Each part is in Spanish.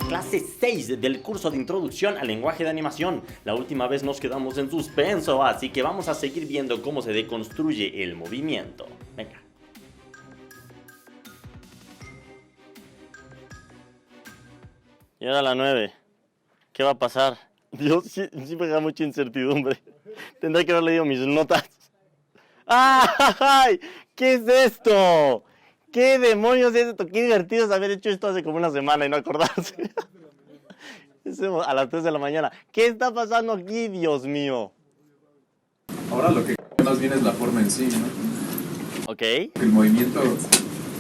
clase 6 del curso de introducción al lenguaje de animación. La última vez nos quedamos en suspenso, así que vamos a seguir viendo cómo se deconstruye el movimiento. Venga. Y ahora la 9. ¿Qué va a pasar? Dios, sí me da mucha incertidumbre. Tendré que haber leído mis notas. ¡Ay! ¿Qué es esto? ¿Qué demonios es esto? Qué divertido es haber hecho esto hace como una semana y no acordarse. A las 3 de la mañana. ¿Qué está pasando aquí, Dios mío? Ahora lo que más bien es la forma en sí, ¿no? Ok. El movimiento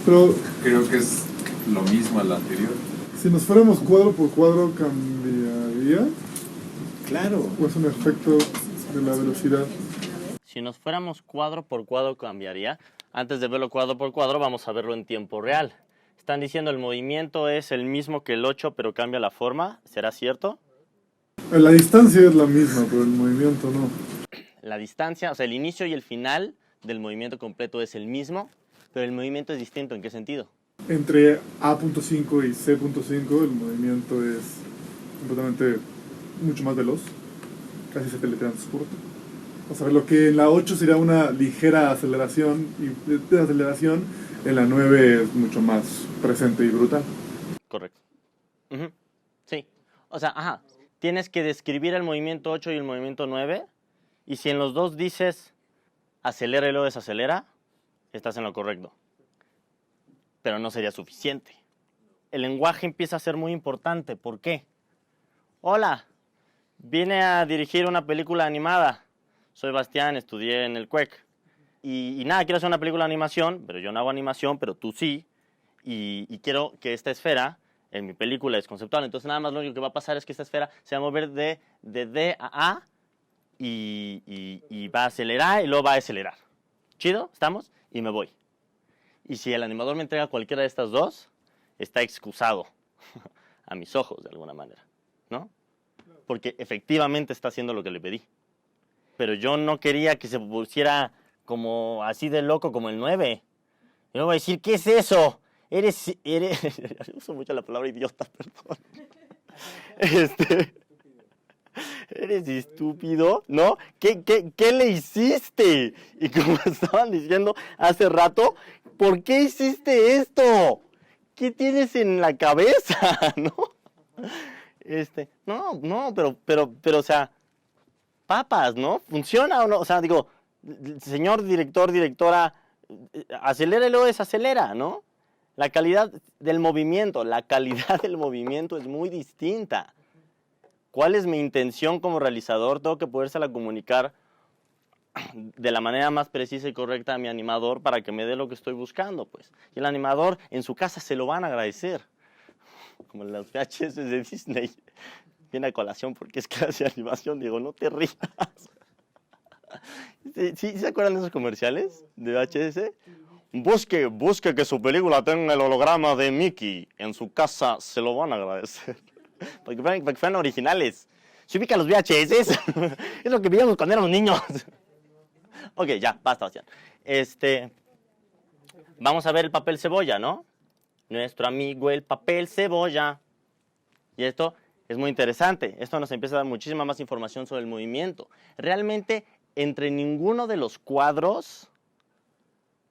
Pero creo que es lo mismo al anterior. si nos fuéramos cuadro por cuadro, ¿cambiaría? Claro. ¿O es un efecto de la velocidad? Si nos fuéramos cuadro por cuadro, cambiaría. Antes de verlo cuadro por cuadro, vamos a verlo en tiempo real. Están diciendo el movimiento es el mismo que el 8, pero cambia la forma. ¿Será cierto? La distancia es la misma, pero el movimiento no. La distancia, o sea, el inicio y el final del movimiento completo es el mismo, pero el movimiento es distinto. ¿En qué sentido? Entre A.5 y C.5 el movimiento es completamente mucho más veloz. Casi se teletransporta. O sea, lo que en la 8 sería una ligera aceleración y de aceleración, en la 9 es mucho más presente y brutal. Correcto. Ujú. Sí. O sea, ajá. Tienes que describir el movimiento 8 y el movimiento 9. Y si en los dos dices acelera y luego desacelera, estás en lo correcto. Pero no sería suficiente. El lenguaje empieza a ser muy importante. ¿Por qué? Hola, vine a dirigir una película animada. Soy Bastián, estudié en el CUEC. Y nada, quiero hacer una película de animación, pero yo no hago animación, pero tú sí. Y quiero que esta esfera en mi película es conceptual. Entonces nada más lo único que va a pasar es que esta esfera se va a mover de D a A y va a acelerar y luego va a acelerar. ¿Chido? ¿Estamos? Y me voy. Y si el animador me entrega cualquiera de estas dos, está excusado a mis ojos de alguna manera, ¿no? Porque efectivamente está haciendo lo que le pedí. Pero yo no quería que se pusiera como así de loco como el 9. Yo voy a decir, ¿qué es eso? Eres, uso mucho la palabra idiota, perdón. Eres estúpido, ¿no? ¿Qué le hiciste? Y como estaban diciendo hace rato, ¿por qué hiciste esto? ¿Qué tienes en la cabeza? ¿No? No, pero, o sea, papas, ¿no? ¿Funciona o no? O sea, digo, señor director, directora, acelera y luego desacelera, ¿no? La calidad del movimiento es muy distinta. ¿Cuál es mi intención como realizador? Tengo que podérsela comunicar de la manera más precisa y correcta a mi animador para que me dé lo que estoy buscando, pues. Y el animador en su casa se lo van a agradecer. Como en las VHS de Disney. Viene a colación porque es clase de animación. Digo, no te rías. ¿Sí se acuerdan de esos comerciales de VHS? Busque que su película tenga el holograma de Mickey. En su casa se lo van a agradecer. Para que fueran originales. ¿Se ubican los VHS? Es lo que veíamos cuando éramos niños. Ok, ya, basta, Bastián. Vamos a ver el papel cebolla, ¿no? Nuestro amigo el papel cebolla. Y esto es muy interesante. Esto nos empieza a dar muchísima más información sobre el movimiento. Realmente, entre ninguno de los cuadros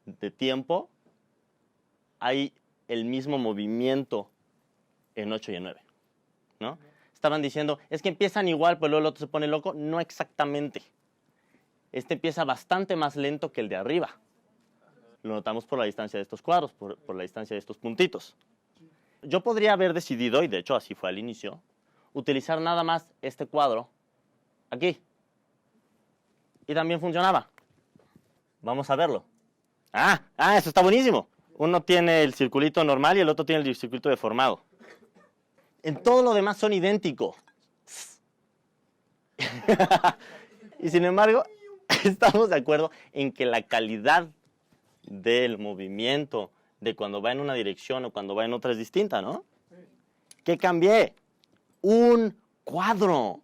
de tiempo hay el mismo movimiento en 8 y en 9, ¿no? Estaban diciendo, es que empiezan igual, pero luego el otro se pone loco. No exactamente. Este empieza bastante más lento que el de arriba. Lo notamos por la distancia de estos cuadros, por la distancia de estos puntitos. Yo podría haber decidido, y de hecho así fue al inicio, utilizar nada más este cuadro aquí. Y también funcionaba. Vamos a verlo. Eso está buenísimo. Uno tiene el circulito normal y el otro tiene el circulito deformado. En todo lo demás son idénticos. Y sin embargo, estamos de acuerdo en que la calidad del movimiento de cuando va en una dirección o cuando va en otra es distinta, ¿no? ¿Qué cambié? Un cuadro.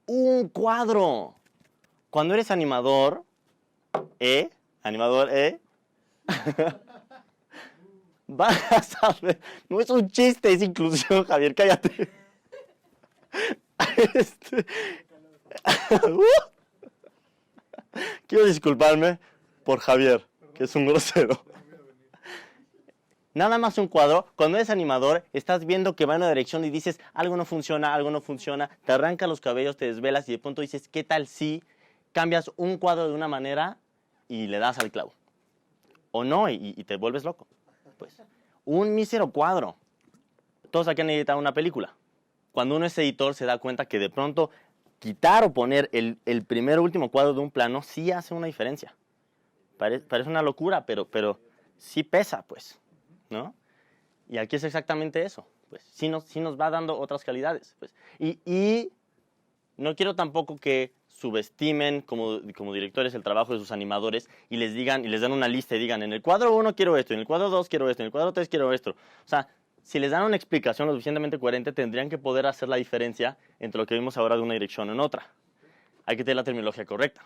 Un cuadro. Cuando eres animador, Vas a ver. No es un chiste, es inclusión, Javier, cállate. Este, Quiero disculparme por Javier, que es un grosero. Nada más un cuadro. Cuando eres animador, estás viendo que va en una dirección y dices, algo no funciona, te arranca los cabellos, te desvelas y de pronto dices, ¿qué tal si cambias un cuadro de una manera y le das al clavo? O no, y te vuelves loco. Pues, un mísero cuadro. Todos aquí han editado una película. Cuando uno es editor se da cuenta que de pronto quitar o poner el primer o último cuadro de un plano sí hace una diferencia. Parece una locura, pero sí pesa, pues, ¿no? Y aquí es exactamente eso. Pues sí nos va dando otras calidades. Pues. Y no quiero tampoco que subestimen como directores el trabajo de sus animadores y les dan una lista y digan, en el cuadro 1 quiero esto, en el cuadro 2 quiero esto, en el cuadro 3 quiero esto. O sea, si les dan una explicación lo suficientemente coherente, tendrían que poder hacer la diferencia entre lo que vimos ahora de una dirección en otra. Hay que tener la terminología correcta.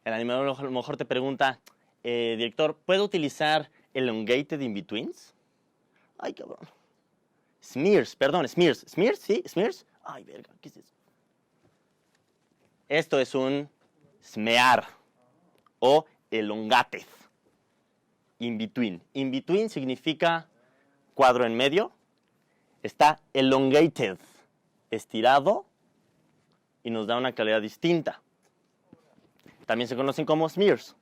El animador a lo mejor te pregunta, director, ¿puedo utilizar elongated in-betweens? Ay, cabrón. Smears. ¿Smears? ¿Sí? ¿Smears? Ay, verga, ¿qué es eso? Esto es un smear o elongated. In-between. In-between significa cuadro en medio. Está elongated, estirado, y nos da una calidad distinta. También se conocen como smears.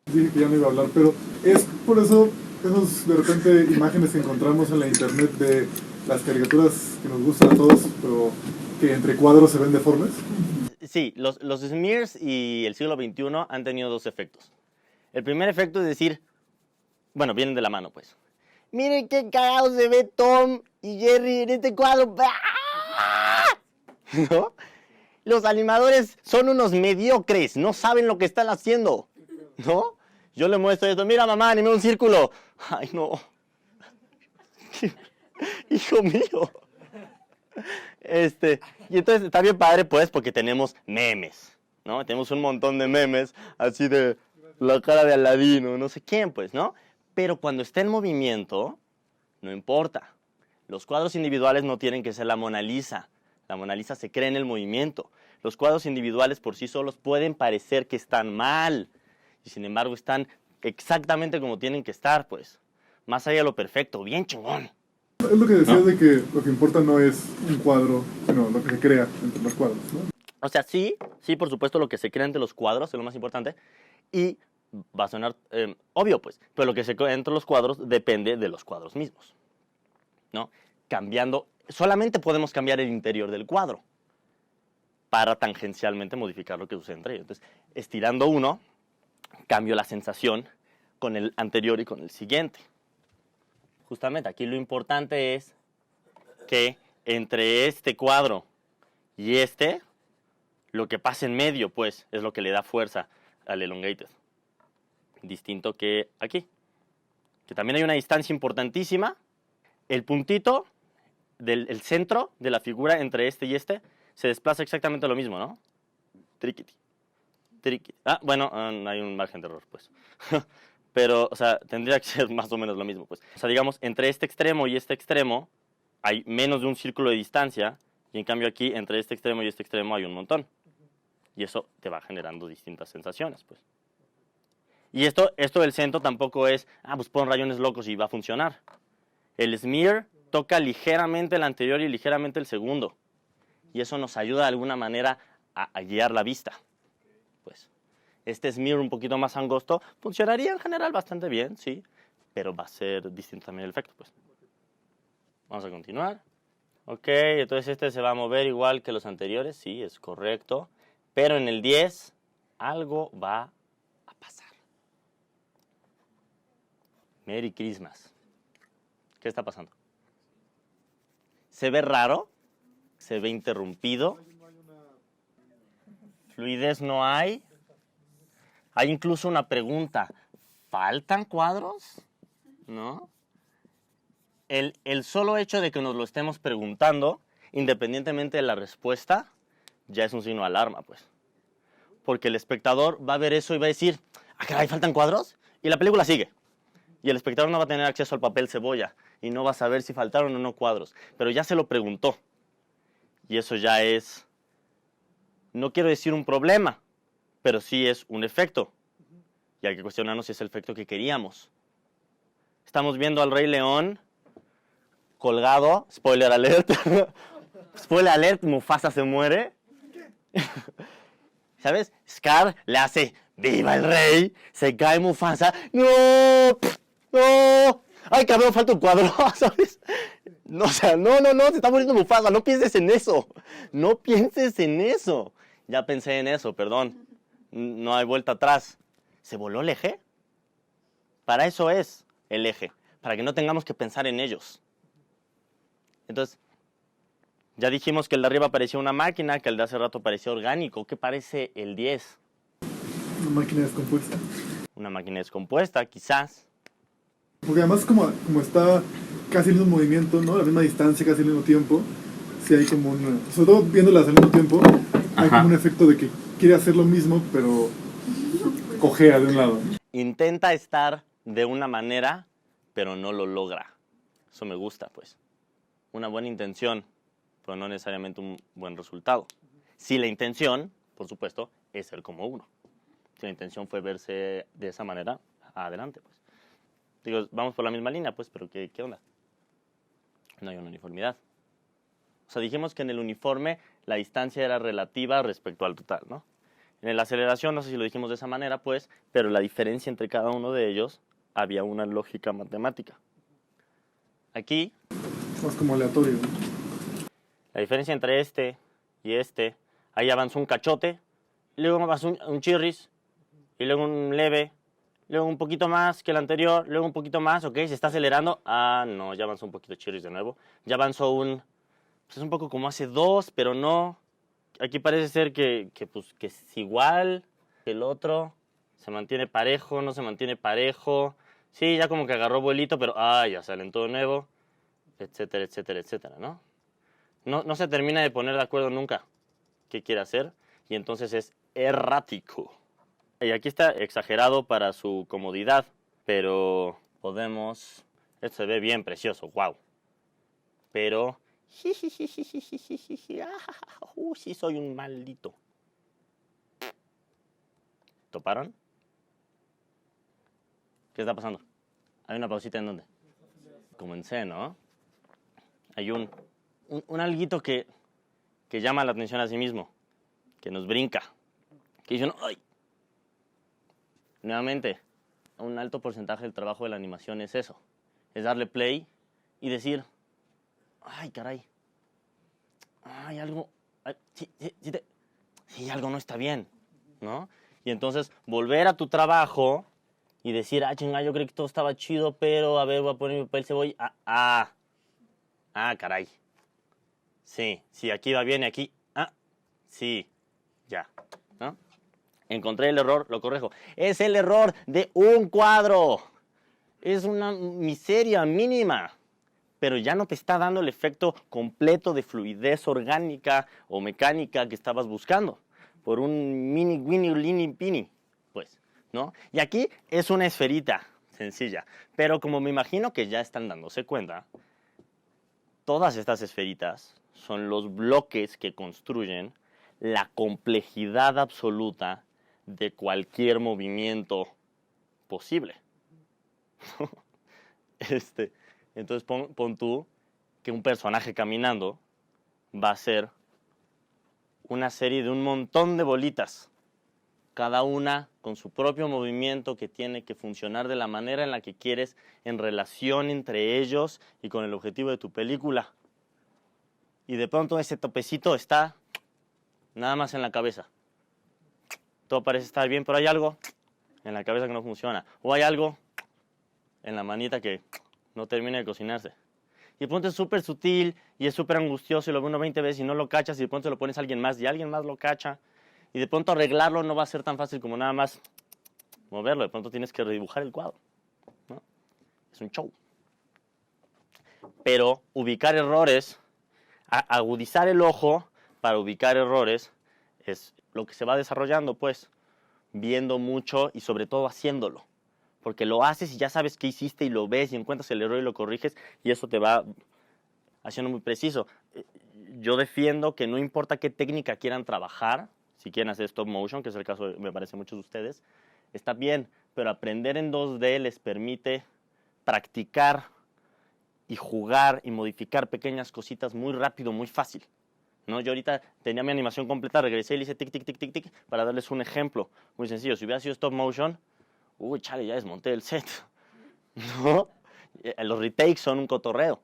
Dije que ya no iba a hablar, pero es por eso esos de repente imágenes que encontramos en la internet de las caricaturas que nos gustan a todos, pero que entre cuadros se ven deformes. Sí, los smears y el siglo XXI han tenido dos efectos. El primer efecto es decir, bueno, vienen de la mano, pues. Miren qué cagado se ve Tom y Jerry en este cuadro. ¿No? Los animadores son unos mediocres, no saben lo que están haciendo, ¿no? Yo le muestro esto, mira mamá, animé un círculo. Ay, no. Hijo mío. Y entonces está bien padre, pues, porque tenemos memes, ¿no? Tenemos un montón de memes, así de la cara de Aladino, no sé quién, pues, ¿no? Pero cuando está en movimiento, no importa. Los cuadros individuales no tienen que ser la Mona Lisa. La Mona Lisa se crea en el movimiento. Los cuadros individuales por sí solos pueden parecer que están mal. Y sin embargo están exactamente como tienen que estar, pues. Más allá de lo perfecto, bien chingón. Es lo que decías, ¿no? de que lo que importa no es un cuadro, sino lo que se crea entre los cuadros, ¿no? O sea, sí, por supuesto, lo que se crea entre los cuadros es lo más importante. Y va a sonar obvio, pues. Pero lo que se crea entre los cuadros depende de los cuadros mismos, ¿no? Cambiando, solamente podemos cambiar el interior del cuadro para tangencialmente modificar lo que sucede entre ellos. Entonces, estirando uno, cambio la sensación con el anterior y con el siguiente. Justamente aquí lo importante es que entre este cuadro y lo que pasa en medio, pues, es lo que le da fuerza al elongated. Distinto que aquí, que también hay una distancia importantísima. El puntito del centro de la figura entre y se desplaza exactamente lo mismo, ¿no? Triquiti. Ah, bueno, hay un margen de error, pues. Pero, o sea, tendría que ser más o menos lo mismo, pues. O sea, digamos, entre este extremo y este extremo hay menos de un círculo de distancia, y en cambio aquí, entre este extremo y este extremo hay un montón. Y eso te va generando distintas sensaciones, pues. Y esto del centro tampoco es, pues pon rayones locos y va a funcionar. El smear toca ligeramente el anterior y ligeramente el segundo. Y eso nos ayuda de alguna manera a guiar la vista. Pues, este smear un poquito más angosto funcionaría en general bastante bien, sí, pero va a ser distinto también el efecto, pues. Vamos a continuar. Ok, entonces este se va a mover igual que los anteriores, sí, es correcto. Pero en el 10 algo va a pasar. Merry Christmas. ¿Qué está pasando? ¿Se ve raro? ¿Se ve interrumpido? ¿Fluidez no hay? Hay incluso una pregunta. ¿Faltan cuadros? ¿No? El solo hecho de que nos lo estemos preguntando, independientemente de la respuesta, ya es un signo de alarma, pues. Porque el espectador va a ver eso y va a decir, caray, ¿faltan cuadros? Y la película sigue. Y el espectador no va a tener acceso al papel cebolla y no va a saber si faltaron o no cuadros. Pero ya se lo preguntó. Y eso ya es, no quiero decir un problema, pero sí es un efecto. Y hay que cuestionarnos si es el efecto que queríamos. Estamos viendo al Rey León colgado, spoiler alert, spoiler alert, Mufasa se muere. ¿Sabes? Scar le hace ¡Viva el rey! Se cae Mufasa. ¡No! ¡No! ¡Ay, cabrón! Falta un cuadro, ¿sabes? No, o sea, no, se está muriendo Mufasa. No pienses en eso. No pienses en eso. Ya pensé en eso, perdón. No hay vuelta atrás. ¿Se voló el eje? Para eso es el eje. Para que no tengamos que pensar en ellos. Entonces, ya dijimos que el de arriba parecía una máquina, que el de hace rato parecía orgánico. ¿Qué parece el 10? Una máquina descompuesta. Una máquina descompuesta, quizás. Porque además como está casi el mismo movimiento, ¿no? A la misma distancia, casi al mismo tiempo. Sí hay como sobre todo viéndolas al mismo tiempo, hay como un efecto de que quiere hacer lo mismo, pero cojea de un lado. Intenta estar de una manera, pero no lo logra. Eso me gusta, pues. Una buena intención, pero no necesariamente un buen resultado. Si la intención, por supuesto, es ser como uno. Si la intención fue verse de esa manera, adelante, pues. Digo, vamos por la misma línea, pues, pero ¿qué onda? No hay una uniformidad. O sea, dijimos que en el uniforme la distancia era relativa respecto al total, ¿no? En la aceleración, no sé si lo dijimos de esa manera, pues, pero la diferencia entre cada uno de ellos había una lógica matemática. Aquí, Es más como aleatorio, ¿no? la diferencia entre este y este, ahí avanzó un cachote, luego avanzó un chirris, y luego un leve, luego un poquito más que el anterior, luego un poquito más, ¿ok? Se está acelerando. Ah, no, ya avanzó un poquito chirris de nuevo. Ya avanzó pues es un poco como hace 2, pero no. Aquí parece ser que es igual que el otro. Se mantiene parejo, no se mantiene parejo. Sí, ya como que agarró vuelito, pero ya salen todo nuevo, etcétera, etcétera, etcétera, ¿no? No se termina de poner de acuerdo nunca qué quiere hacer y entonces es errático. Y aquí está exagerado para su comodidad, pero podemos... Esto se ve bien precioso, wow. Pero... sí soy un maldito. ¿Toparon? ¿Qué está pasando? Hay una pausita en donde. Como en C, ¿no? Hay un alguito que llama la atención a sí mismo, que nos brinca, que dice, ¡ay! Nuevamente, un alto porcentaje del trabajo de la animación es eso, es darle play y decir, ¡ay, caray! ¡Ay, algo! Sí, algo no está bien, ¿no? Y entonces volver a tu trabajo y decir, chinga, yo creí que todo estaba chido, pero a ver, voy a poner mi papel cebolla. Caray. Sí, aquí va bien y aquí. Sí, ya, ¿no? Encontré el error, lo corrijo. Es el error de un cuadro. Es una miseria mínima. Pero ya no te está dando el efecto completo de fluidez orgánica o mecánica que estabas buscando. Por un mini, winnie, lini, pini, pues, ¿no? Y aquí es una esferita sencilla. Pero como me imagino que ya están dándose cuenta, todas estas esferitas son los bloques que construyen la complejidad absoluta de cualquier movimiento posible. Entonces pon tú que un personaje caminando va a ser una serie de un montón de bolitas, cada una con su propio movimiento que tiene que funcionar de la manera en la que quieres en relación entre ellos y con el objetivo de tu película. Y de pronto ese topecito está nada más en la cabeza. Todo parece estar bien, pero hay algo en la cabeza que no funciona. O hay algo en la manita que no termina de cocinarse. Y de pronto es súper sutil y es súper angustioso y lo ve uno 20 veces y no lo cachas y de pronto lo pones a alguien más y alguien más lo cacha. Y de pronto arreglarlo no va a ser tan fácil como nada más moverlo. De pronto tienes que redibujar el cuadro, ¿no? Es un show. Pero ubicar errores, agudizar el ojo para ubicar errores es lo que se va desarrollando, pues, viendo mucho y sobre todo haciéndolo. porque lo haces y ya sabes qué hiciste y lo ves y encuentras el error y lo corriges y eso te va haciendo muy preciso. Yo defiendo que no importa qué técnica quieran trabajar, si quieren hacer stop motion, que es el caso, me parece, muchos de ustedes, está bien, pero aprender en 2D les permite practicar y jugar y modificar pequeñas cositas muy rápido, muy fácil, ¿no? Yo ahorita tenía mi animación completa, regresé y le hice tic, tic, tic, tic, tic, para darles un ejemplo muy sencillo. Si hubiera sido stop motion, chale, ya desmonté el set, ¿no? Los retakes son un cotorreo.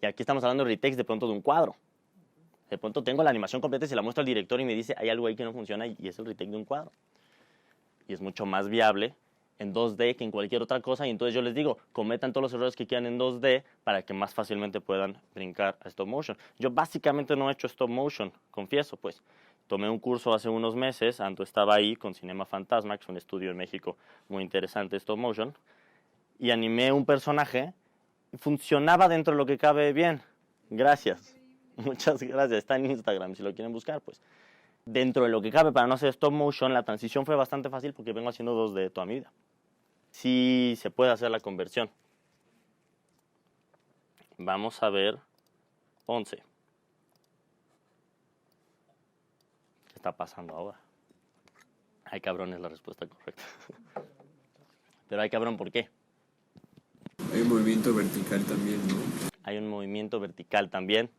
Y aquí estamos hablando de retakes de pronto de un cuadro. De pronto tengo la animación completa y se la muestro al director y me dice, hay algo ahí que no funciona y es el retake de un cuadro. Y es mucho más viable en 2D que en cualquier otra cosa. Y entonces yo les digo, cometan todos los errores que quieran en 2D para que más fácilmente puedan brincar a stop motion. Yo básicamente no he hecho stop motion, confieso, pues. Tomé un curso hace unos meses, Anto estaba ahí con Cinema Fantasma, que es un estudio en México muy interesante de stop motion, y animé un personaje. Funcionaba dentro de lo que cabe bien. Gracias. Muchas gracias. Está en Instagram si lo quieren buscar, pues. Dentro de lo que cabe para no hacer stop motion, la transición fue bastante fácil porque vengo haciendo 2D toda mi vida. Sí se puede hacer la conversión. Vamos a ver 11. ¿Qué está pasando ahora? Ay, cabrón, es la respuesta correcta. Pero ay, cabrón, ¿por qué? Hay un movimiento vertical también, ¿no? Hay un movimiento vertical también.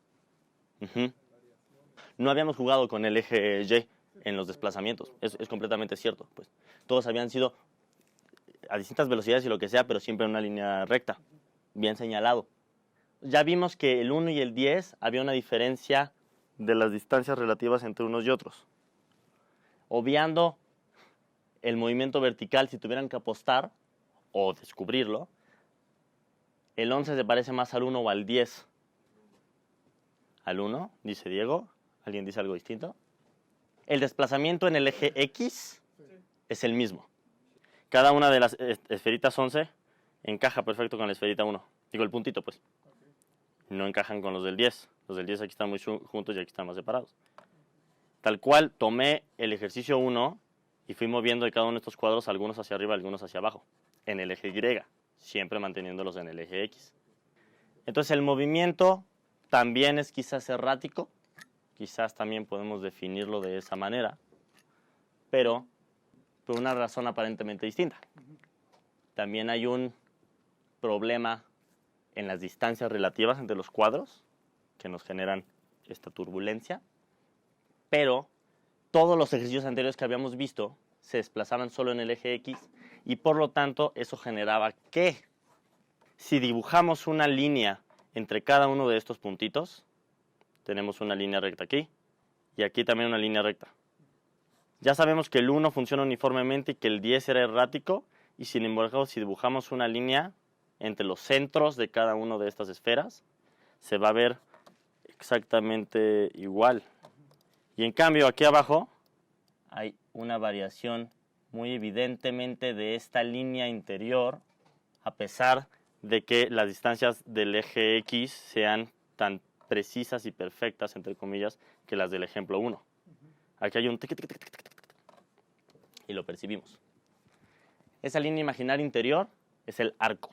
No habíamos jugado con el eje Y en los desplazamientos. Es completamente cierto. Pues. Todos habían sido a distintas velocidades y lo que sea, pero siempre en una línea recta. Bien señalado. Ya vimos que el 1 y el 10 había una diferencia de las distancias relativas entre unos y otros. Obviando el movimiento vertical, si tuvieran que apostar o descubrirlo, el 11 se parece más al 1 o al 10. Al 1, dice Diego. ¿Alguien dice algo distinto? El desplazamiento en el eje X es el mismo. Cada una de las esferitas 11 encaja perfecto con la esferita 1. Digo, el puntito, pues. No encajan con los del 10. Los del 10 aquí están muy juntos y aquí están más separados. Tal cual, tomé el ejercicio 1 y fui moviendo de cada uno de estos cuadros, algunos hacia arriba, algunos hacia abajo, en el eje Y, siempre manteniéndolos en el eje X. Entonces el movimiento también es quizás errático, quizás también podemos definirlo de esa manera, pero por una razón aparentemente distinta. También hay un problema en las distancias relativas entre los cuadros que nos generan esta turbulencia, pero todos los ejercicios anteriores que habíamos visto se desplazaban solo en el eje X y por lo tanto eso generaba que si dibujamos una línea entre cada uno de estos puntitos, tenemos una línea recta aquí y aquí también una línea recta. Ya sabemos que el 1 funciona uniformemente y que el 10 era errático y sin embargo si dibujamos una línea entre los centros de cada una de estas esferas, se va a ver exactamente igual. Y en cambio aquí abajo hay una variación muy evidentemente de esta línea interior, a pesar de que las distancias del eje X sean tan precisas y perfectas, entre comillas, que las del ejemplo 1. Aquí hay un tic, tic, tic, tic, tic, tic, y lo percibimos. Esa línea imaginaria interior es el arco.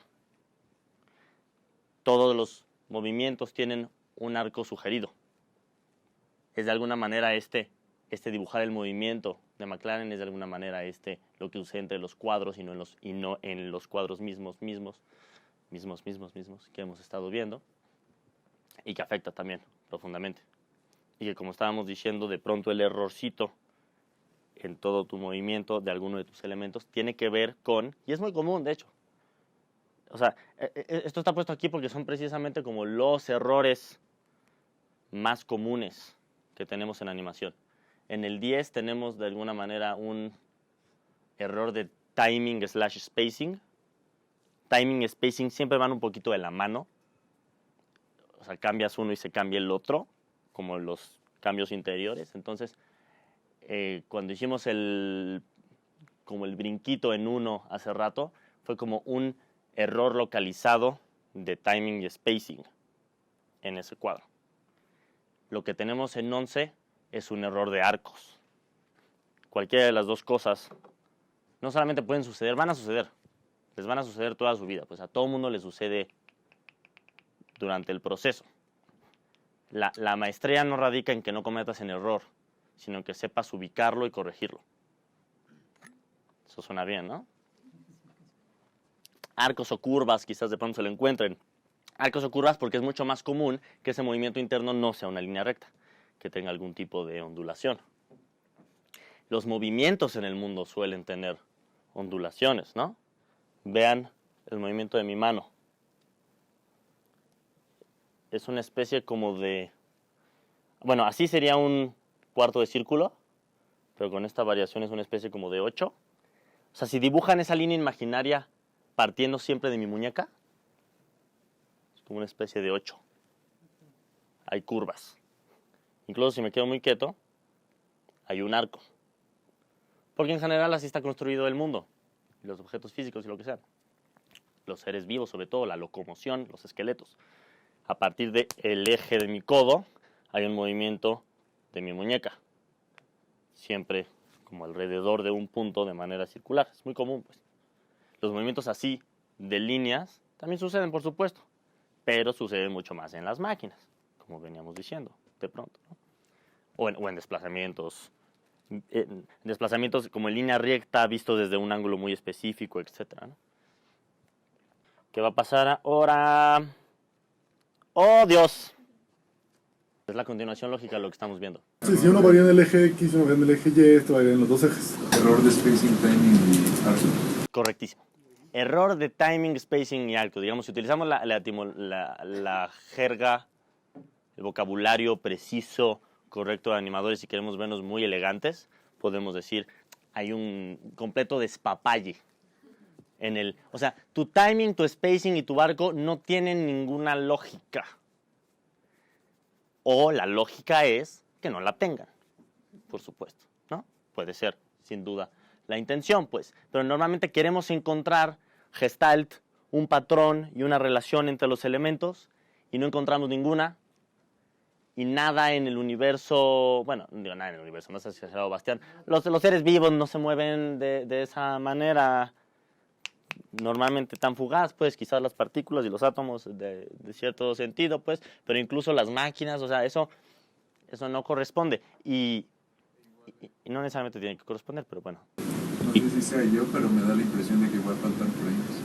Todos los movimientos tienen un arco sugerido. Es de alguna manera este dibujar el movimiento de McLaren, es de alguna manera lo que sucede entre los cuadros y no en los cuadros mismos que hemos estado viendo y que afecta también profundamente. Y que como estábamos diciendo, de pronto el errorcito en todo tu movimiento de alguno de tus elementos tiene que ver con, y es muy común de hecho, o sea, esto está puesto aquí porque son precisamente como los errores más comunes que tenemos en animación. En el 10 tenemos de alguna manera un error de timing / spacing. Timing y spacing siempre van un poquito de la mano. O sea, cambias uno y se cambia el otro, como los cambios interiores. Entonces, cuando hicimos como el brinquito en 1 hace rato, fue como un error localizado de timing y spacing en ese cuadro. Lo que tenemos en 11 es un error de arcos. Cualquiera de las dos cosas no solamente pueden suceder, van a suceder. Les van a suceder toda su vida, pues a todo mundo le sucede durante el proceso. La maestría no radica en que no cometas el error, sino en que sepas ubicarlo y corregirlo. Eso suena bien, ¿no? Arcos o curvas, quizás de pronto se lo encuentren. Arcos o curvas porque es mucho más común que ese movimiento interno no sea una línea recta, que tenga algún tipo de ondulación. Los movimientos en el mundo suelen tener ondulaciones, ¿no? Vean el movimiento de mi mano. Es una especie como de... Bueno, así sería un cuarto de círculo, pero con esta variación es una especie como de 8. O sea, si dibujan esa línea imaginaria partiendo siempre de mi muñeca, es como una especie de 8. Hay curvas. Incluso si me quedo muy quieto, hay un arco. Porque en general así está construido el mundo, los objetos físicos y lo que sea. Los seres vivos, sobre todo, la locomoción, los esqueletos. A partir del eje de mi codo hay un movimiento de mi muñeca. Siempre como alrededor de un punto de manera circular. Es muy común, pues. Los movimientos así de líneas también suceden, por supuesto, pero suceden mucho más en las máquinas, como veníamos diciendo, de pronto, ¿no? O en desplazamientos. Desplazamientos como en línea recta, visto desde un ángulo muy específico, etc., ¿no? ¿Qué va a pasar ahora? ¡Oh, Dios! Es la continuación lógica de lo que estamos viendo. Sí, si uno varía en el eje X y uno varía en el eje Y, esto varía en los dos ejes. Error de spacing, timing y arco. Correctísimo. Error de timing, spacing y arco. Digamos, si utilizamos la jerga, el vocabulario preciso, correcto de animadores y queremos vernos muy elegantes, podemos decir, hay un completo despapalle. O sea, tu timing, tu spacing y tu arco no tienen ninguna lógica. O la lógica es que no la tengan, por supuesto, ¿no? Puede ser, sin duda, la intención, pues. Pero normalmente queremos encontrar gestalt, un patrón y una relación entre los elementos y no encontramos ninguna. Y nada en el universo, bueno, no digo nada en el universo, no sé si ha sido Bastián. Los seres vivos no se mueven de esa manera normalmente tan fugaz, pues quizás las partículas y los átomos de cierto sentido, pues, pero incluso las máquinas, o sea, eso no corresponde y no necesariamente tiene que corresponder, pero bueno. No sé si sea yo, pero me da la impresión de que igual faltan frames.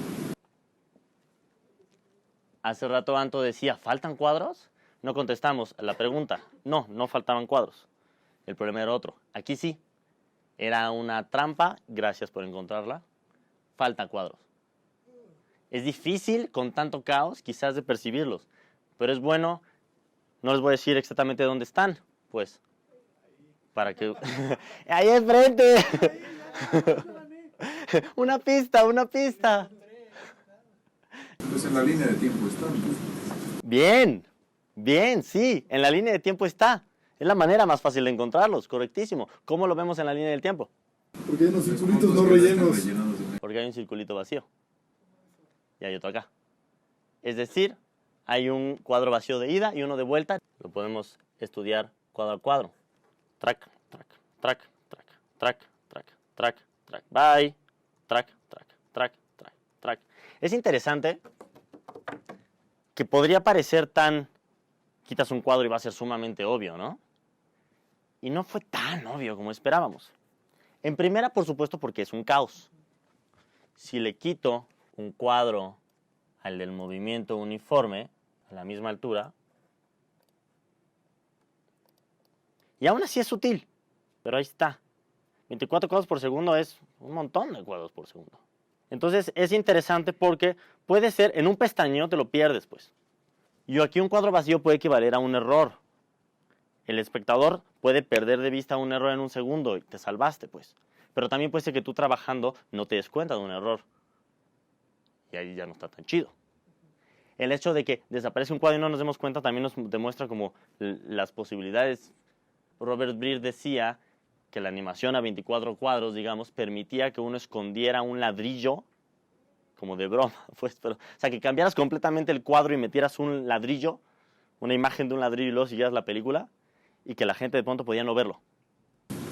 Hace rato Anto decía, ¿faltan cuadros? No contestamos a la pregunta. No faltaban cuadros. El problema era otro. Aquí sí. Era una trampa, gracias por encontrarla. Faltan cuadros. Es difícil con tanto caos quizás de percibirlos, pero es bueno, no les voy a decir exactamente dónde están, pues, para que... ¡Ahí enfrente! Una pista. Pues en la línea de tiempo están. Bien, sí, en la línea de tiempo está. Es la manera más fácil de encontrarlos, correctísimo. ¿Cómo lo vemos en la línea del tiempo? Porque hay unos Los circulitos puntos no que están rellenos. rellenados de- Porque hay un circulito vacío. Y hay otro acá. Es decir, hay un cuadro vacío de ida y uno de vuelta. Lo podemos estudiar cuadro a cuadro. Track. Bye. Track. Es interesante que podría parecer tan... Quitas un cuadro y va a ser sumamente obvio, ¿no? Y no fue tan obvio como esperábamos. En primera, por supuesto, porque es un caos. Si le quito un cuadro al del movimiento uniforme, a la misma altura, y aún así es sutil, pero ahí está. 24 cuadros por segundo es un montón de cuadros por segundo. Entonces es interesante porque puede ser, en un pestañeo te lo pierdes, pues. Y aquí un cuadro vacío puede equivaler a un error. El espectador puede perder de vista un error en un segundo y te salvaste, pues. Pero también puede ser que tú trabajando no te des cuenta de un error. Y ahí ya no está tan chido. El hecho de que desaparece un cuadro y no nos demos cuenta también nos demuestra como las posibilidades. Robert Breer decía que la animación a 24 cuadros, digamos, permitía que uno escondiera un ladrillo, como de broma, pues, pero, o sea, que cambiaras completamente el cuadro y metieras un ladrillo, una imagen de un ladrillo y luego siguieras la película, y que la gente de pronto podía no verlo.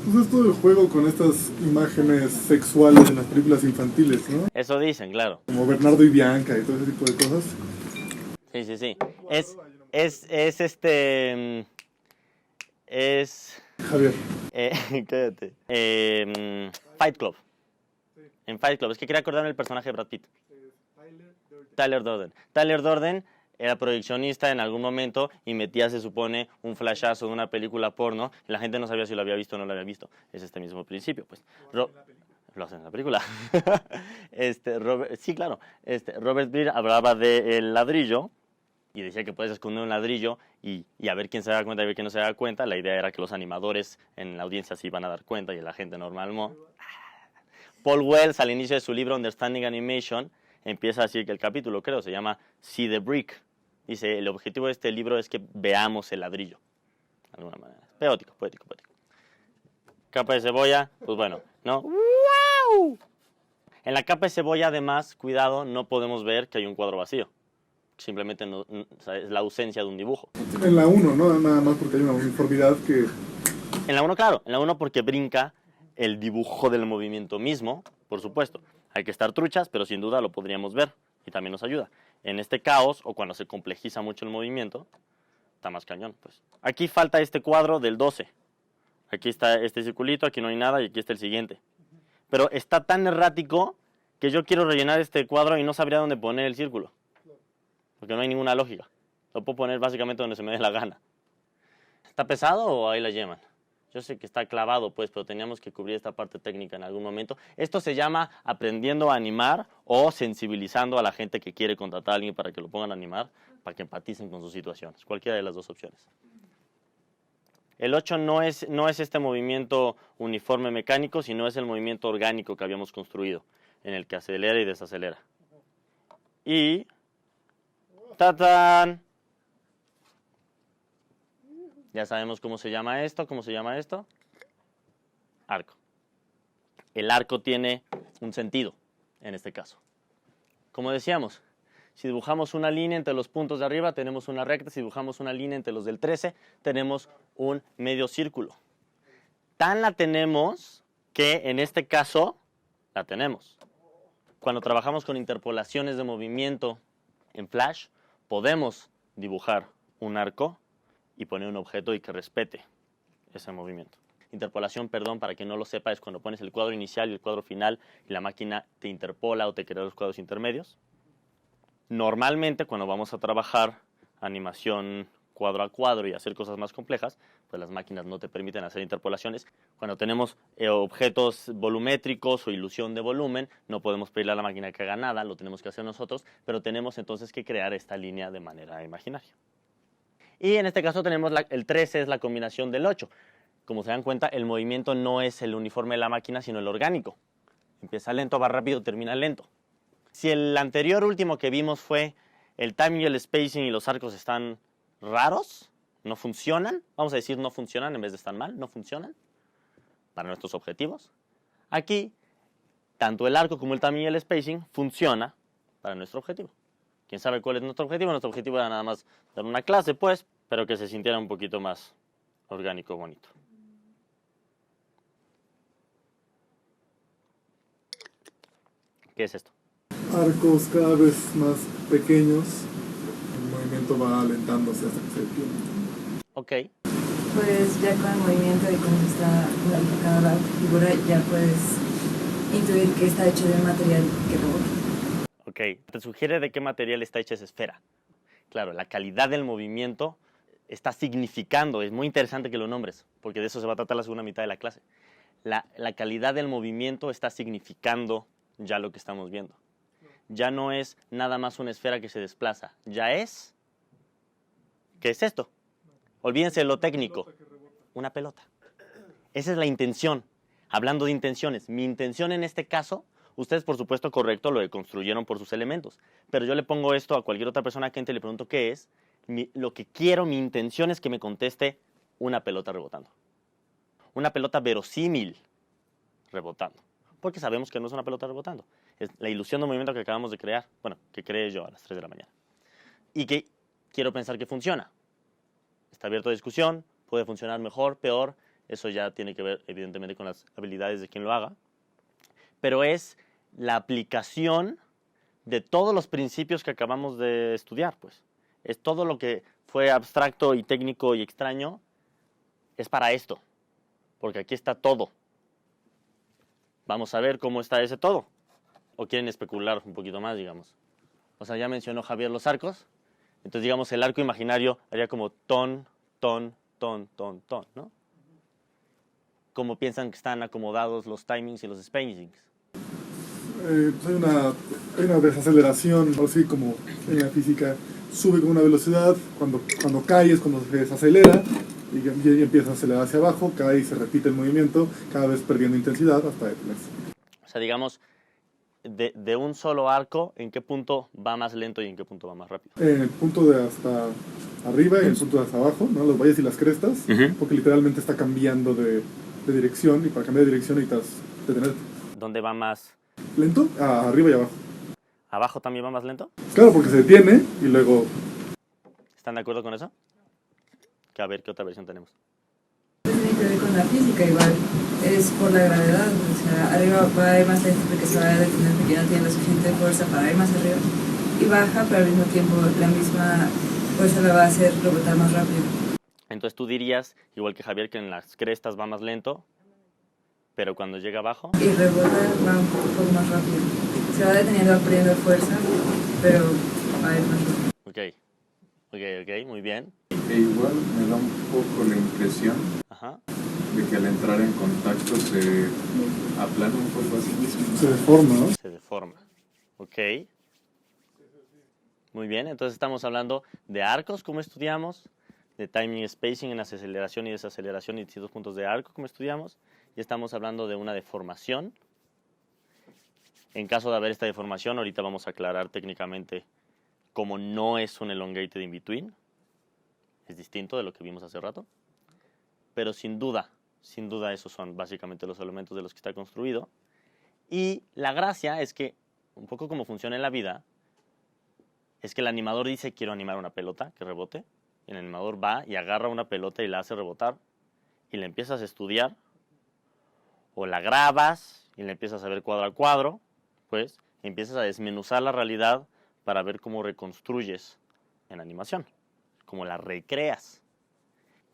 Pues es todo el juego con estas imágenes sexuales en las películas infantiles, ¿no? Eso dicen, claro. Como Bernardo y Bianca y todo ese tipo de cosas. Sí, sí, sí. Es Javier. cállate. Fight Club. En Fight Club. Es que quería acordarme del personaje de Brad Pitt. Tyler Durden. Tyler Durden era proyeccionista en algún momento y metía, se supone, un flashazo de una película porno y la gente no sabía si lo había visto o no lo había visto. Es este mismo principio, pues. Lo hacen en la película. Sí, claro. Robert Beer hablaba del ladrillo y decía que puedes esconder un ladrillo y a ver quién se da cuenta y a ver quién no se da cuenta. La idea era que los animadores en la audiencia se iban a dar cuenta y la gente normal no. Paul Wells, al inicio de su libro Understanding Animation, empieza así que el capítulo, creo, se llama See the Brick. Dice, el objetivo de este libro es que veamos el ladrillo. De alguna manera. Poético. Capa de cebolla, pues bueno, ¿no? ¡Wow! En la capa de cebolla, además, cuidado, no podemos ver que hay un cuadro vacío. Simplemente o sea, es la ausencia de un dibujo. En la 1, ¿no? Nada más porque hay una uniformidad que... En la 1, claro. En la 1 porque brinca el dibujo del movimiento mismo, por supuesto. Hay que estar truchas, pero sin duda lo podríamos ver y también nos ayuda. En este caos, o cuando se complejiza mucho el movimiento, está más cañón, pues. Aquí falta este cuadro del 12. Aquí está este circulito, aquí no hay nada y aquí está el siguiente. Pero está tan errático que yo quiero rellenar este cuadro y no sabría dónde poner el círculo. Porque no hay ninguna lógica. Lo puedo poner básicamente donde se me dé la gana. ¿Está pesado o ahí la llevan? Yo sé que está clavado, pues, pero teníamos que cubrir esta parte técnica en algún momento. Esto se llama aprendiendo a animar o sensibilizando a la gente que quiere contratar a alguien para que lo pongan a animar, para que empaticen con sus situaciones. Cualquiera de las dos opciones. El 8 no es este movimiento uniforme mecánico, sino es el movimiento orgánico que habíamos construido, en el que acelera y desacelera. Y... ¡tatán! Ya sabemos cómo se llama esto. Arco. El arco tiene un sentido, en este caso. Como decíamos, si dibujamos una línea entre los puntos de arriba, tenemos una recta. Si dibujamos una línea entre los del 13, tenemos un medio círculo. Tan la tenemos que, en este caso, la tenemos. Cuando trabajamos con interpolaciones de movimiento en Flash, podemos dibujar un arco y poner un objeto y que respete ese movimiento. Interpolación, perdón, para quien no lo sepa, es cuando pones el cuadro inicial y el cuadro final y la máquina te interpola o te crea los cuadros intermedios. Normalmente, cuando vamos a trabajar animación cuadro a cuadro y hacer cosas más complejas, pues las máquinas no te permiten hacer interpolaciones. Cuando tenemos objetos volumétricos o ilusión de volumen, no podemos pedirle a la máquina que haga nada, lo tenemos que hacer nosotros, pero tenemos entonces que crear esta línea de manera imaginaria. Y en este caso tenemos el 13 es la combinación del 8. Como se dan cuenta, el movimiento no es el uniforme de la máquina, sino el orgánico. Empieza lento, va rápido, termina lento. Si el anterior último que vimos fue el timing y el spacing y los arcos están raros, no funcionan, vamos a decir no funcionan en vez de estar mal, no funcionan para nuestros objetivos. Aquí, tanto el arco como el timing y el spacing funciona para nuestro objetivo. ¿Quién sabe cuál es nuestro objetivo? Nuestro objetivo era nada más dar una clase, pues, pero que se sintiera un poquito más orgánico, bonito. ¿Qué es esto? Arcos cada vez más pequeños. El movimiento va alentándose hasta que se detiene. Ok. Pues ya con el movimiento y cómo está modificada la figura, ya puedes intuir que está hecho de un material que rebota. Ok, te sugiere de qué material está hecha esa esfera. Claro, la calidad del movimiento está significando, es muy interesante que lo nombres, porque de eso se va a tratar la segunda mitad de la clase. La calidad del movimiento está significando ya lo que estamos viendo. Ya no es nada más una esfera que se desplaza, ya es... ¿Qué es esto? Olvídense de lo técnico. Una pelota. Esa es la intención. Hablando de intenciones, mi intención en este caso... Ustedes, por supuesto, correcto, lo construyeron por sus elementos. Pero yo le pongo esto a cualquier otra persona que entre y le pregunto qué es. Lo que quiero, mi intención es que me conteste una pelota rebotando. Una pelota verosímil rebotando. Porque sabemos que no es una pelota rebotando. Es la ilusión de movimiento que acabamos de crear. Bueno, que creé yo a las 3 de la mañana. Y que quiero pensar que funciona. Está abierto a discusión. Puede funcionar mejor, peor. Eso ya tiene que ver, evidentemente, con las habilidades de quien lo haga. Pero es la aplicación de todos los principios que acabamos de estudiar, pues. Es todo lo que fue abstracto y técnico y extraño, es para esto. Porque aquí está todo. Vamos a ver cómo está ese todo. ¿O quieren especular un poquito más, digamos? O sea, ya mencionó Javier los arcos. Entonces, digamos, el arco imaginario haría como ton, ton, ton, ton, ton, ¿no? ¿Cómo piensan que están acomodados los timings y los spacings? Pues hay una desaceleración, así como en la física, sube con una velocidad, cuando cae es cuando se desacelera y empieza a acelerar hacia abajo, cae y se repite el movimiento, cada vez perdiendo intensidad hasta detenerse. O sea, digamos, de un solo arco, ¿en qué punto va más lento y en qué punto va más rápido? En el punto de hasta arriba y el punto de hasta abajo, ¿no? Los valles y las crestas, porque literalmente está cambiando de dirección y para cambiar de dirección necesitas detenerte. ¿Dónde va más? ¿Lento? Arriba y abajo. ¿Abajo también va más lento? Claro, porque se detiene y luego... ¿Están de acuerdo con eso? Que a ver, ¿qué otra versión tenemos? Tiene que ver con la física igual, es por la gravedad, o sea, arriba va a ir más lento porque se va a detener porque ya no tiene la suficiente fuerza para ir más arriba, y baja, pero al mismo tiempo la misma fuerza la va a hacer rebotar más rápido. Entonces tú dirías, igual que Javier, que en las crestas va más lento, pero cuando llega abajo... Y rebota va un poco más rápido, se va deteniendo, va perdiendo fuerza, pero va a ir más rápido. Ok, muy bien. E igual me da un poco la impresión Ajá. de que al entrar en contacto se aplana un poco a sí mismo. Se deforma, ¿no? Se deforma. Ok. Muy bien, entonces estamos hablando de arcos, como estudiamos, de timing y spacing en aceleración y desaceleración y distintos puntos de arco, como estudiamos, y estamos hablando de una deformación. En caso de haber esta deformación, ahorita vamos a aclarar técnicamente cómo no es un elongated in between. Es distinto de lo que vimos hace rato. Pero sin duda esos son básicamente los elementos de los que está construido. Y la gracia es que, un poco como funciona en la vida, es que el animador dice, quiero animar una pelota que rebote. Y el animador va y agarra una pelota y la hace rebotar. Y la empiezas a estudiar. O la grabas y la empiezas a ver cuadro a cuadro. Pues empiezas a desmenuzar la realidad para ver cómo reconstruyes en animación. Cómo la recreas.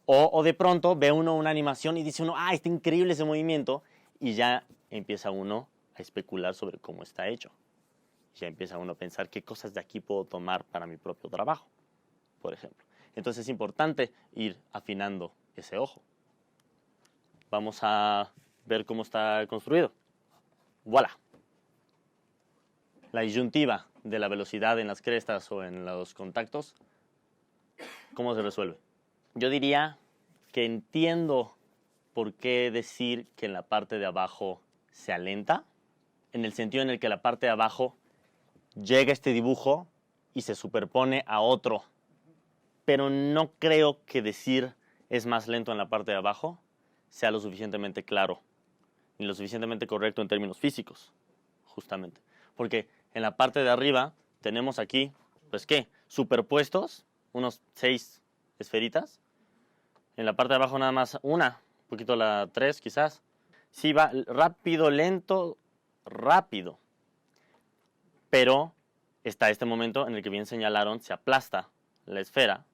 O de pronto ve uno una animación y dice uno, está increíble ese movimiento. Y ya empieza uno a especular sobre cómo está hecho. Ya empieza uno a pensar qué cosas de aquí puedo tomar para mi propio trabajo, por ejemplo. Entonces es importante ir afinando ese ojo. Vamos a ver cómo está construido. ¡Voilà! La disyuntiva de la velocidad en las crestas o en los contactos, ¿cómo se resuelve? Yo diría que entiendo por qué decir que en la parte de abajo se alenta, en el sentido en el que la parte de abajo llega este dibujo y se superpone a otro. Pero no creo que decir es más lento en la parte de abajo sea lo suficientemente claro, ni lo suficientemente correcto en términos físicos, justamente. Porque en la parte de arriba tenemos aquí, pues ¿qué? Superpuestos, unos 6 esferitas. En la parte de abajo nada más una, un poquito la 3 quizás. Sí va rápido, lento, rápido. Pero está este momento en el que bien señalaron, se aplasta la esfera.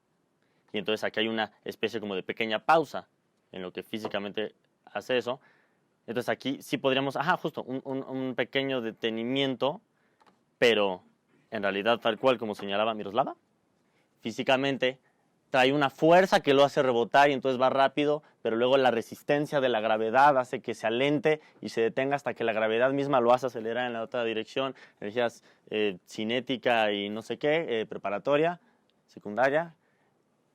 Y entonces aquí hay una especie como de pequeña pausa en lo que físicamente hace eso. Entonces aquí sí podríamos, justo, un pequeño detenimiento, pero en realidad tal cual como señalaba Miroslava, físicamente trae una fuerza que lo hace rebotar y entonces va rápido, pero luego la resistencia de la gravedad hace que se alente y se detenga hasta que la gravedad misma lo hace acelerar en la otra dirección. Energías cinética y no sé qué, preparatoria, secundaria,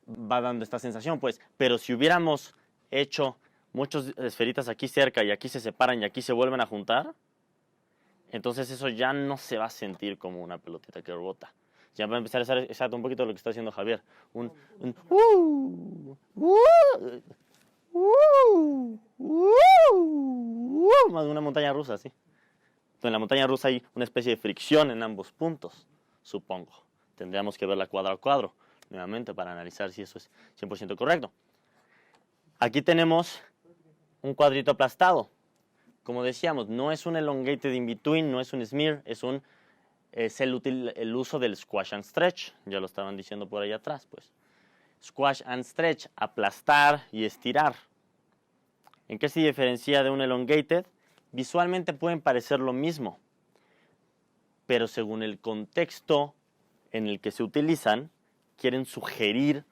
va dando esta sensación, pues. Pero si hubiéramos hecho muchas esferitas aquí cerca y aquí se separan y aquí se vuelven a juntar, entonces eso ya no se va a sentir como una pelotita que rebota. Ya va a empezar a ser exacto un poquito lo que está haciendo Javier. Más de una montaña rusa, sí. Entonces, en la montaña rusa hay una especie de fricción en ambos puntos, supongo. Tendríamos que verla cuadro a cuadro, nuevamente, para analizar si eso es 100% correcto. Aquí tenemos un cuadrito aplastado. Como decíamos, no es un elongated in between, no es un smear, es el uso del squash and stretch. Ya lo estaban diciendo por ahí atrás, pues. Squash and stretch, aplastar y estirar. ¿En qué se diferencia de un elongated? Visualmente pueden parecer lo mismo, pero según el contexto en el que se utilizan, quieren sugerir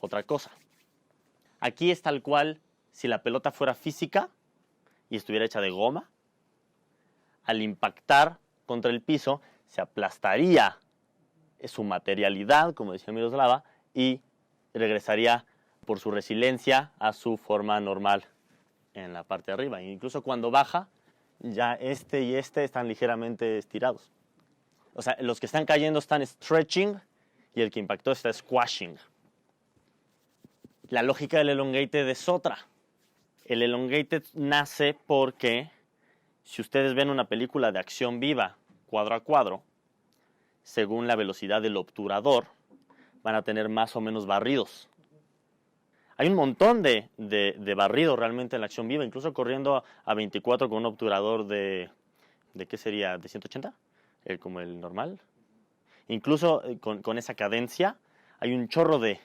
otra cosa. Aquí es tal cual si la pelota fuera física y estuviera hecha de goma. Al impactar contra el piso, se aplastaría su materialidad, como decía Miroslava, y regresaría por su resiliencia a su forma normal en la parte de arriba. Incluso cuando baja, ya este y este están ligeramente estirados. O sea, los que están cayendo están stretching y el que impactó está squashing. La lógica del elongated es otra. El elongated nace porque si ustedes ven una película de acción viva, cuadro a cuadro, según la velocidad del obturador, van a tener más o menos barridos. Hay un montón de barridos realmente en la acción viva, incluso corriendo a 24 con un obturador ¿de qué sería? ¿De 180? Como el normal. Incluso con esa cadencia hay un chorro de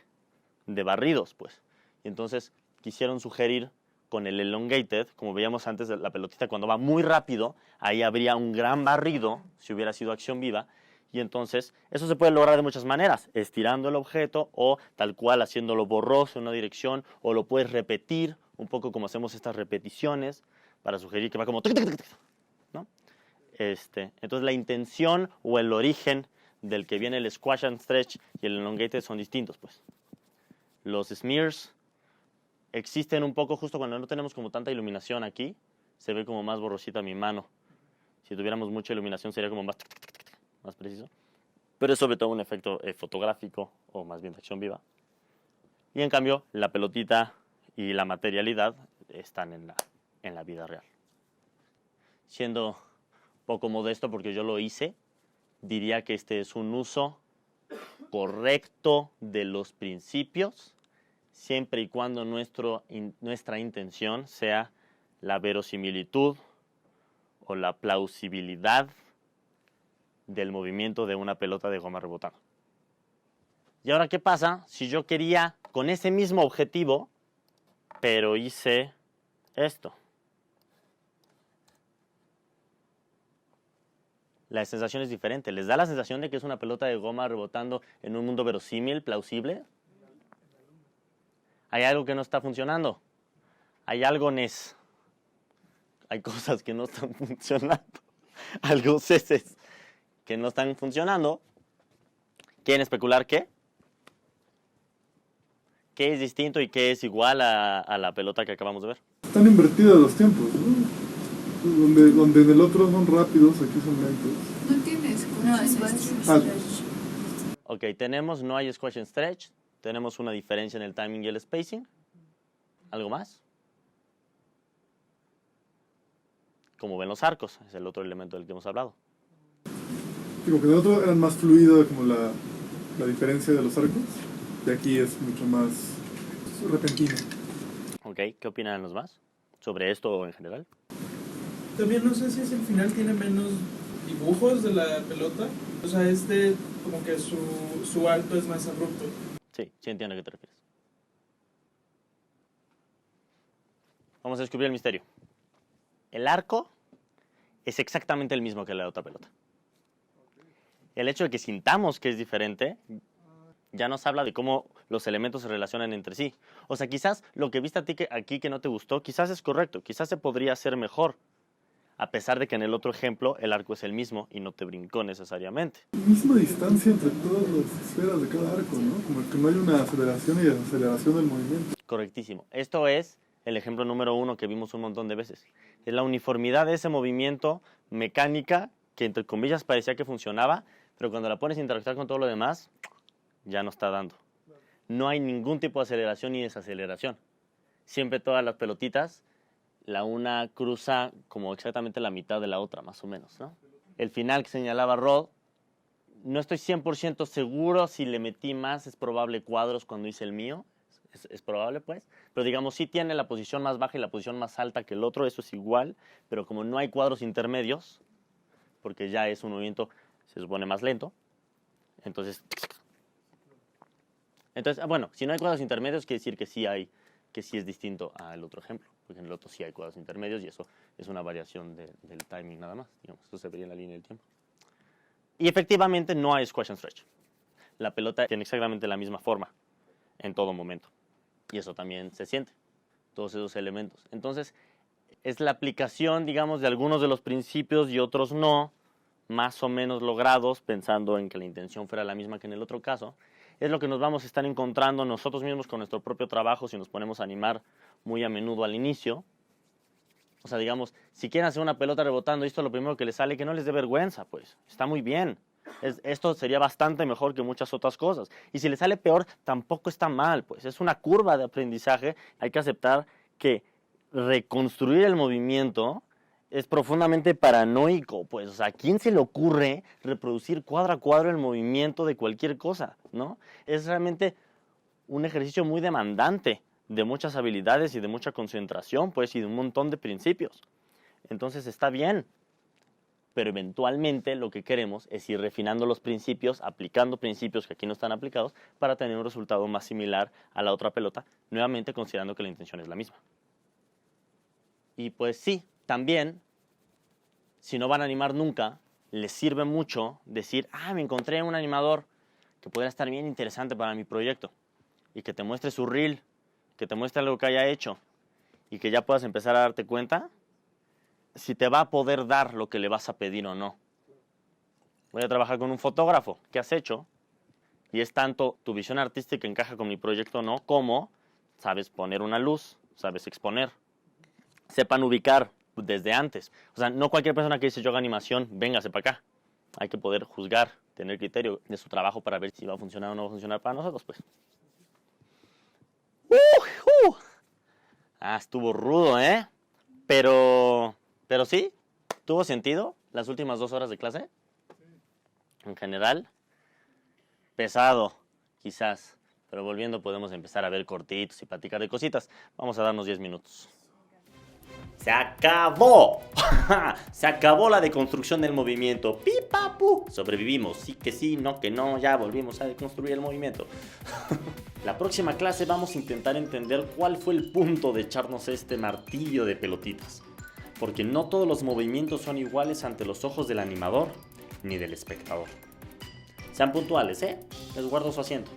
barridos, pues. Y entonces quisieron sugerir con el elongated, como veíamos antes de la pelotita, cuando va muy rápido, ahí habría un gran barrido, si hubiera sido acción viva, y entonces eso se puede lograr de muchas maneras, estirando el objeto o tal cual haciéndolo borroso en una dirección, o lo puedes repetir, un poco como hacemos estas repeticiones, para sugerir que va como... ¿no? Entonces la intención o el origen del que viene el squash and stretch y el elongated son distintos, pues. Los smears existen un poco justo cuando no tenemos como tanta iluminación aquí, se ve como más borrosita mi mano. Si tuviéramos mucha iluminación sería como más preciso. Pero es sobre todo un efecto fotográfico o más bien de acción viva. Y en cambio, la pelotita y la materialidad están en la vida real. Siendo poco modesto porque yo lo hice, diría que este es un uso correcto de los principios, siempre y cuando nuestra intención sea la verosimilitud o la plausibilidad del movimiento de una pelota de goma rebotando. ¿Y ahora qué pasa si yo quería con ese mismo objetivo, pero hice esto? La sensación es diferente. ¿Les da la sensación de que es una pelota de goma rebotando en un mundo verosímil, plausible? Hay algo que no está funcionando. Hay algo Hay cosas que no están funcionando. Algo ceses que no están funcionando. ¿Quieren especular qué? ¿Qué es distinto y qué es igual a la pelota que acabamos de ver? Están invertidos los tiempos, ¿no? Donde en el otro son rápidos, aquí son lentos. No tienes No, es stretch. Ok, no hay squash and stretch. Tenemos una diferencia en el timing y el spacing. ¿Algo más? Como ven los arcos, es el otro elemento del que hemos hablado. Digo que en el otro eran más fluidos como la diferencia de los arcos, y aquí es mucho más repentino. Ok, ¿qué opinan los más sobre esto en general? También no sé si es el final tiene menos dibujos de la pelota. O sea, como que su alto es más abrupto. Sí, sí entiendo a qué te refieres. Vamos a descubrir el misterio. El arco es exactamente el mismo que la otra pelota. El hecho de que sintamos que es diferente ya nos habla de cómo los elementos se relacionan entre sí. O sea, quizás lo que viste aquí que no te gustó, quizás es correcto, quizás se podría hacer mejor. A pesar de que en el otro ejemplo el arco es el mismo y no te brincó necesariamente. Misma distancia entre todas las esferas de cada arco, ¿no? Como que no hay una aceleración y desaceleración del movimiento. Correctísimo. Esto es el ejemplo número 1 que vimos un montón de veces. Es la uniformidad de ese movimiento mecánica que entre comillas parecía que funcionaba, pero cuando la pones a interactuar con todo lo demás, ya no está dando. No hay ningún tipo de aceleración ni desaceleración. Siempre todas las pelotitas, la una cruza como exactamente la mitad de la otra, más o menos, ¿no? El final que señalaba Rod, no estoy 100% seguro si le metí más, es probable cuadros cuando hice el mío. es probable, pues. Pero digamos, sí tiene la posición más baja y la posición más alta que el otro, eso es igual. Pero como no hay cuadros intermedios, porque ya es un movimiento, se supone, más lento, entonces, bueno, si no hay cuadros intermedios, quiere decir que sí es distinto al otro ejemplo, porque en el otro sí hay cuadros intermedios y eso es una variación del timing nada más, digamos, eso se vería en la línea del tiempo. Y efectivamente no hay squash and stretch. La pelota tiene exactamente la misma forma en todo momento y eso también se siente, todos esos elementos. Entonces, es la aplicación, digamos, de algunos de los principios y otros no, más o menos logrados, pensando en que la intención fuera la misma que en el otro caso, es lo que nos vamos a estar encontrando nosotros mismos con nuestro propio trabajo si nos ponemos a animar muy a menudo al inicio. O sea, digamos, si quieren hacer una pelota rebotando y esto es lo primero que les sale, que no les dé vergüenza, pues, está muy bien. Esto sería bastante mejor que muchas otras cosas. Y si les sale peor, tampoco está mal, pues, es una curva de aprendizaje. Hay que aceptar que reconstruir el movimiento es profundamente paranoico, pues, o sea, ¿a quién se le ocurre reproducir cuadro a cuadro el movimiento de cualquier cosa, no? Es realmente un ejercicio muy demandante de muchas habilidades y de mucha concentración, pues, y de un montón de principios. Entonces está bien, pero eventualmente lo que queremos es ir refinando los principios, aplicando principios que aquí no están aplicados, para tener un resultado más similar a la otra pelota, nuevamente considerando que la intención es la misma. Y pues sí, también, si no van a animar nunca, les sirve mucho decir, me encontré un animador que podría estar bien interesante para mi proyecto y que te muestre su reel, que te muestre algo que haya hecho y que ya puedas empezar a darte cuenta si te va a poder dar lo que le vas a pedir o no. Voy a trabajar con un fotógrafo, ¿qué has hecho? Y es tanto tu visión artística encaja con mi proyecto o no, como sabes poner una luz, sabes exponer, sepan ubicar desde antes. O sea, no cualquier persona que dice yo hago animación, véngase para acá. Hay que poder juzgar, tener criterio de su trabajo para ver si va a funcionar o no va a funcionar para nosotros, pues. Estuvo rudo, ¿eh? Pero sí, tuvo sentido las últimas 2 horas de clase. En general, pesado, quizás. Pero volviendo podemos empezar a ver cortitos y platicar de cositas. Vamos a darnos 10 minutos. ¡Se acabó! Se acabó la deconstrucción del movimiento. ¡Pi, pa, pu! Sobrevivimos. Sí que sí, no que no. Ya volvimos a deconstruir el movimiento. La próxima clase vamos a intentar entender cuál fue el punto de echarnos este martillo de pelotitas. Porque no todos los movimientos son iguales ante los ojos del animador ni del espectador. Sean puntuales, ¿eh? Les guardo su asiento.